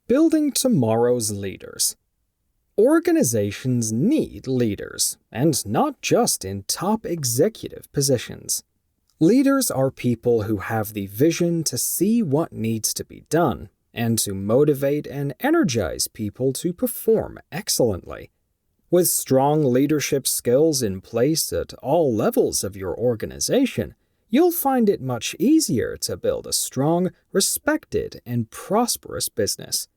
Building tomorrow's leaders. Organizations need leaders, and not just in top executive positions. Leaders are people who have the vision to see what needs to be done, and to motivate and energize people to perform excellently. With strong leadership skills in place at all levels of your organization, you'll find it much easier to build a strong, respected, and prosperous business.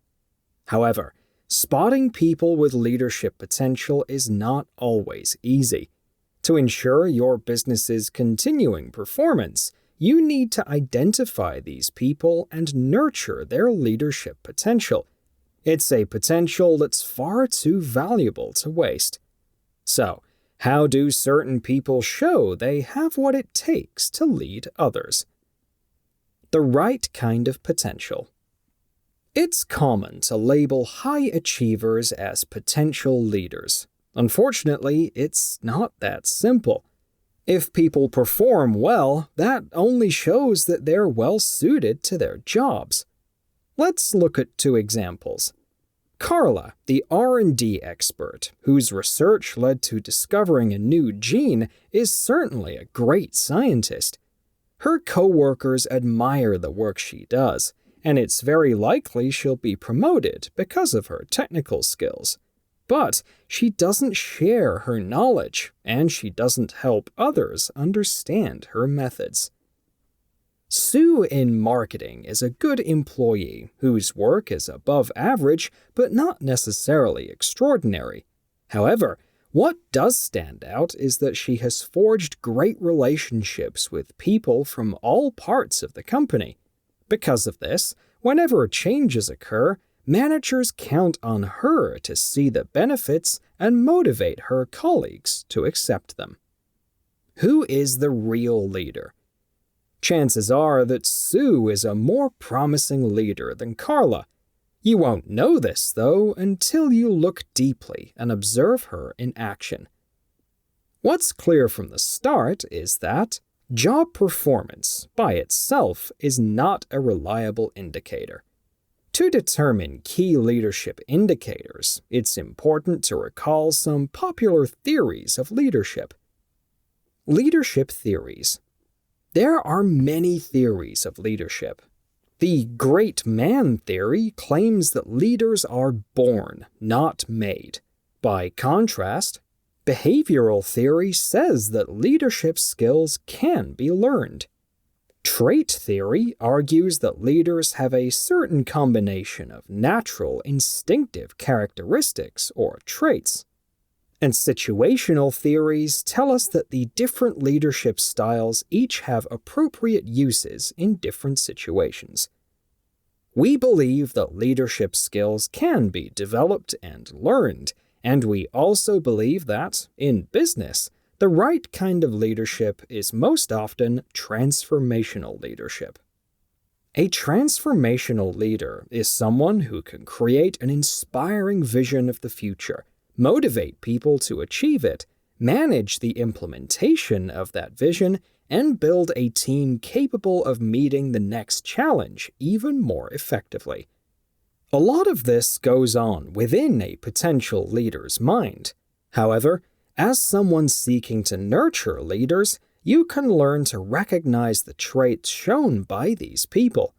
However, spotting people with leadership potential is not always easy. To ensure your business's continuing performance, you need to identify these people and nurture their leadership potential. It's a potential that's far too valuable to waste. So, how do certain people show they have what it takes to lead others? The right kind of potential. It's common to label high achievers as potential leaders. Unfortunately, it's not that simple. If people perform well, that only shows that they're well suited to their jobs. Let's look at two examples. Carla, the R&D expert, whose research led to discovering a new gene, is certainly a great scientist. Her coworkers admire the work she does, and it's very likely she'll be promoted because of her technical skills. But she doesn't share her knowledge, and she doesn't help others understand her methods. Sue in marketing is a good employee whose work is above average but not necessarily extraordinary. However, what does stand out is that she has forged great relationships with people from all parts of the company. Because of this, whenever changes occur, managers count on her to see the benefits and motivate her colleagues to accept them. Who is the real leader? Chances are that Sue is a more promising leader than Carla. You won't know this, though, until you look deeply and observe her in action. What's clear from the start is that job performance by itself is not a reliable indicator. To determine key leadership indicators, it's important to recall some popular theories of leadership. Leadership theories. There are many theories of leadership. The great man theory claims that leaders are born, not made. By contrast, behavioral theory says that leadership skills can be learned. Trait theory argues that leaders have a certain combination of natural, instinctive characteristics or traits. And situational theories tell us that the different leadership styles each have appropriate uses in different situations. We believe that leadership skills can be developed and learned, and we also believe that, in business, the right kind of leadership is most often transformational leadership. A transformational leader is someone who can create an inspiring vision of the future, motivate people to achieve it, manage the implementation of that vision, and build a team capable of meeting the next challenge even more effectively. A lot of this goes on within a potential leader's mind. However, as someone seeking to nurture leaders, you can learn to recognize the traits shown by these people.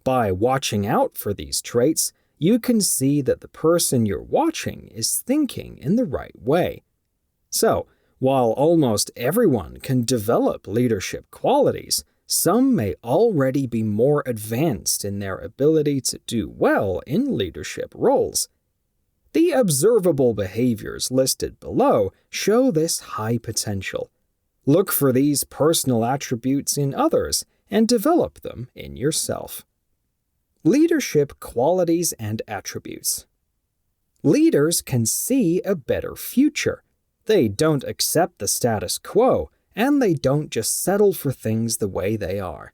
By watching out for these traits, you can see that the person you're watching is thinking in the right way. So, while almost everyone can develop leadership qualities, some may already be more advanced in their ability to do well in leadership roles. The observable behaviors listed below show this high potential. Look for these personal attributes in others and develop them in yourself. Leadership qualities and attributes. Leaders can see a better future. They don't accept the status quo, and they don't just settle for things the way they are.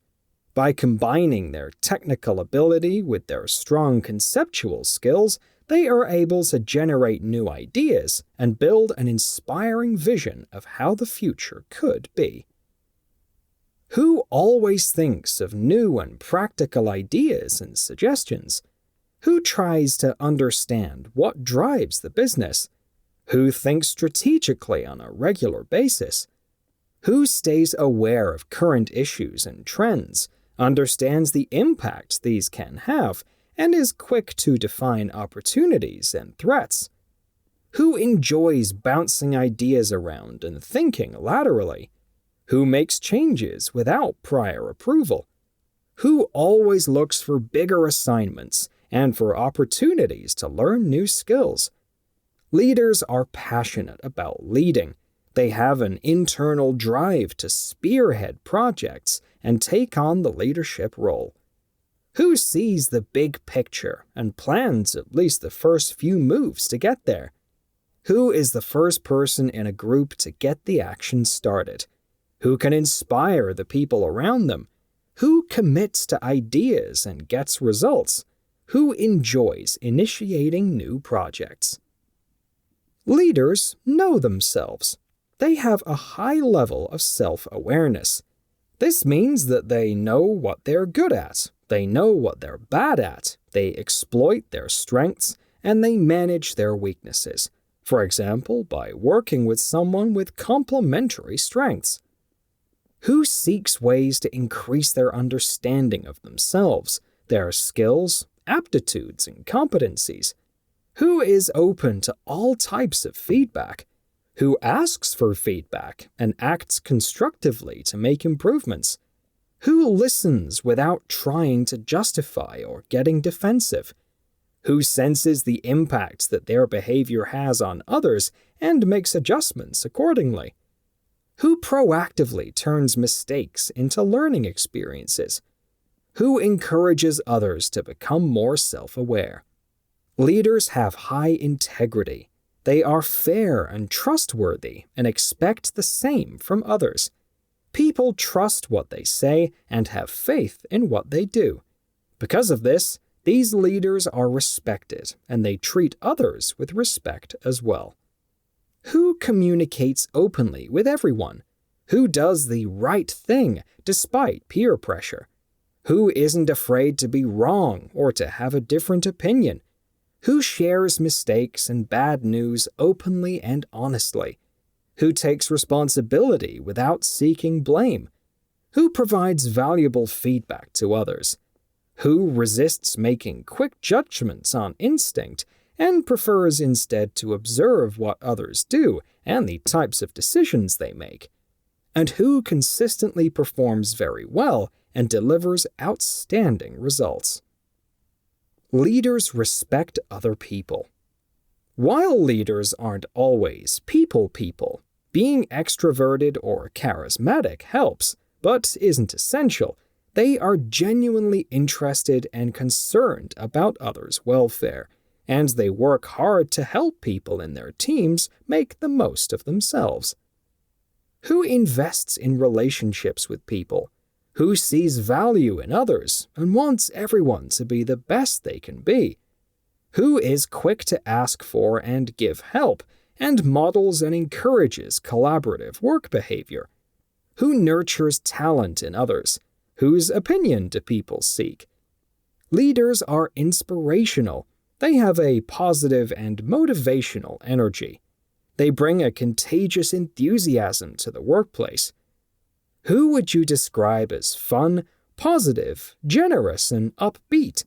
By combining their technical ability with their strong conceptual skills, they are able to generate new ideas and build an inspiring vision of how the future could be. Who always thinks of new and practical ideas and suggestions? Who tries to understand what drives the business? Who thinks strategically on a regular basis? Who stays aware of current issues and trends, understands the impact these can have, and is quick to define opportunities and threats? Who enjoys bouncing ideas around and thinking laterally? Who makes changes without prior approval? Who always looks for bigger assignments and for opportunities to learn new skills? Leaders are passionate about leading. They have an internal drive to spearhead projects and take on the leadership role. Who sees the big picture and plans at least the first few moves to get there? Who is the first person in a group to get the action started? Who can inspire the people around them? Who commits to ideas and gets results? Who enjoys initiating new projects? Leaders know themselves. They have a high level of self-awareness. This means that they know what they're good at, they know what they're bad at, they exploit their strengths, and they manage their weaknesses. For example, by working with someone with complementary strengths. Who seeks ways to increase their understanding of themselves, their skills, aptitudes, and competencies? Who is open to all types of feedback? Who asks for feedback and acts constructively to make improvements? Who listens without trying to justify or getting defensive? Who senses the impact that their behavior has on others and makes adjustments accordingly? Who proactively turns mistakes into learning experiences? Who encourages others to become more self-aware? Leaders have high integrity. They are fair and trustworthy and expect the same from others. People trust what they say and have faith in what they do. Because of this, these leaders are respected and they treat others with respect as well. Who communicates openly with everyone? Who does the right thing despite peer pressure? Who isn't afraid to be wrong or to have a different opinion? Who shares mistakes and bad news openly and honestly? Who takes responsibility without seeking blame? Who provides valuable feedback to others? Who resists making quick judgments on instinct and prefers instead to observe what others do and the types of decisions they make? And who consistently performs very well and delivers outstanding results? Leaders respect other people. While leaders aren't always people, being extroverted or charismatic helps, but isn't essential. They are genuinely interested and concerned about others' welfare, and they work hard to help people in their teams make the most of themselves. Who invests in relationships with people? Who sees value in others and wants everyone to be the best they can be? Who is quick to ask for and give help and models and encourages collaborative work behavior? Who nurtures talent in others? Whose opinion do people seek? Leaders are inspirational. They have a positive and motivational energy. They bring a contagious enthusiasm to the workplace. Who would you describe as fun, positive, generous, and upbeat?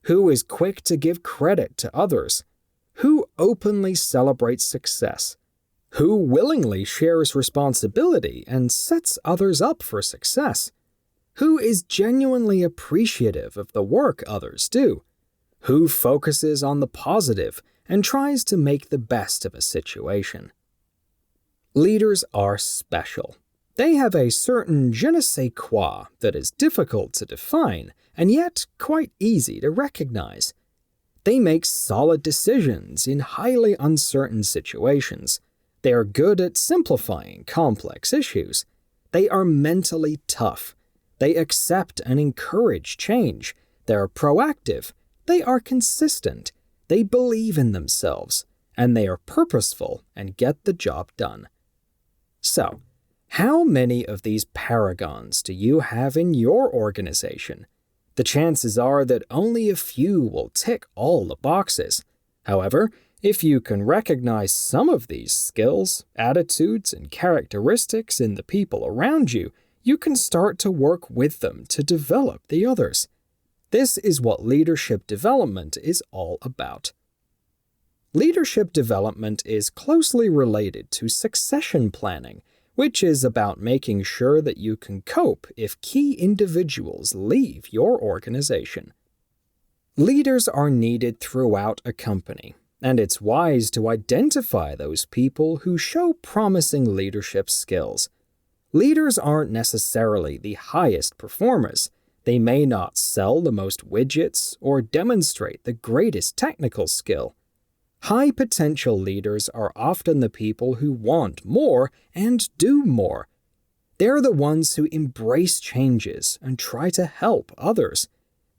Who is quick to give credit to others? Who openly celebrates success? Who willingly shares responsibility and sets others up for success? Who is genuinely appreciative of the work others do? Who focuses on the positive and tries to make the best of a situation? Leaders are special. They have a certain je ne sais quoi that is difficult to define and yet quite easy to recognize. They make solid decisions in highly uncertain situations. They are good at simplifying complex issues. They are mentally tough. They accept and encourage change. They are proactive. They are consistent. They believe in themselves. And they are purposeful and get the job done. So, how many of these paragons do you have in your organization? The chances are that only a few will tick all the boxes. However, if you can recognize some of these skills, attitudes, and characteristics in the people around you, you can start to work with them to develop the others. This is what leadership development is all about. Leadership development is closely related to succession planning, which is about making sure that you can cope if key individuals leave your organization. Leaders are needed throughout a company, and it's wise to identify those people who show promising leadership skills. Leaders aren't necessarily the highest performers. They may not sell the most widgets or demonstrate the greatest technical skill. High-potential leaders are often the people who want more and do more. They're the ones who embrace changes and try to help others.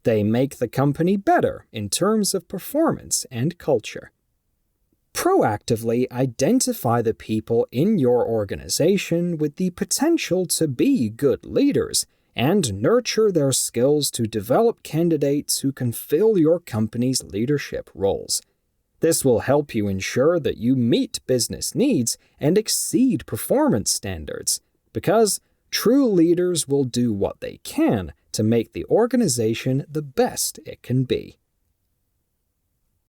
They make the company better in terms of performance and culture. Proactively identify the people in your organization with the potential to be good leaders and nurture their skills to develop candidates who can fill your company's leadership roles. This will help you ensure that you meet business needs and exceed performance standards, because true leaders will do what they can to make the organization the best it can be.